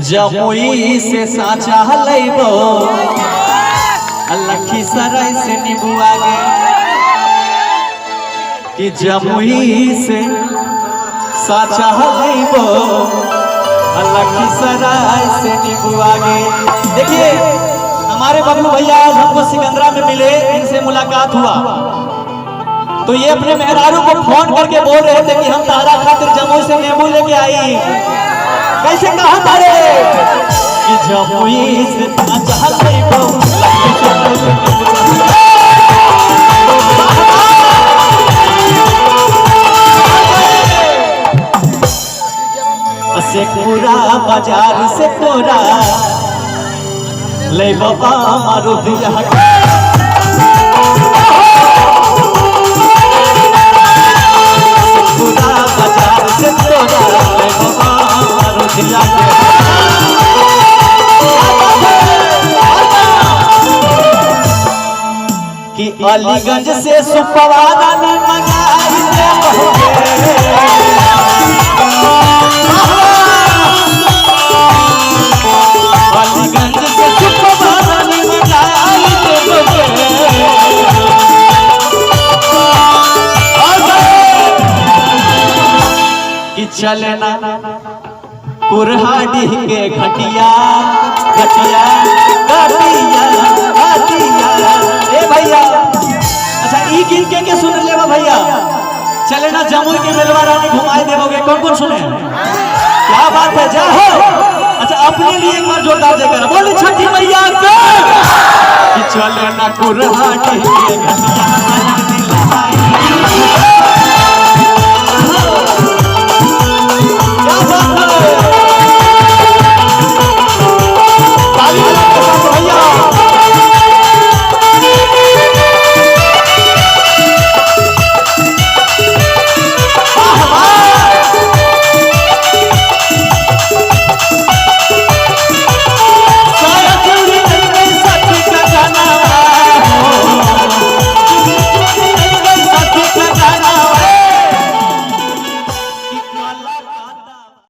जमुई से साचा लेबो लखीसराय से नीबुआ गे कि जमुई से साचा लेबो लखीसराय से नीबुआ गे। देखिए हमारे बबलू भैया आज हमको सिकंदरा में मिले, इनसे मुलाकात हुआ तो ये अपने मेहरारू को फोन करके बोल रहे थे कि हम तारा खातिर जमुई से नींबू लेके आई। कैसे कहा तारे कि जमुई से साचा लेबो से पूरा बाजार से पूरा ले बाबा मारो दिया पूरा बाजार से पूरा ले बाबा मारो दिया कि अलीगंज से सुपवारा ने मंगाई चलना कुरहाड़ी के घटिया घटिया घटिया घटिया। ए भैया अच्छा ई गिन के सुन ले भैया। चलना जमुई के मेलवा रानी घुमाए देवोगे, कौन कौन सुने? क्या बात है, जा हो। अच्छा अपने लिए एक बार जोरदार जयकारा बोले छठी मैया के। चलना कुरहाड़ी के घटिया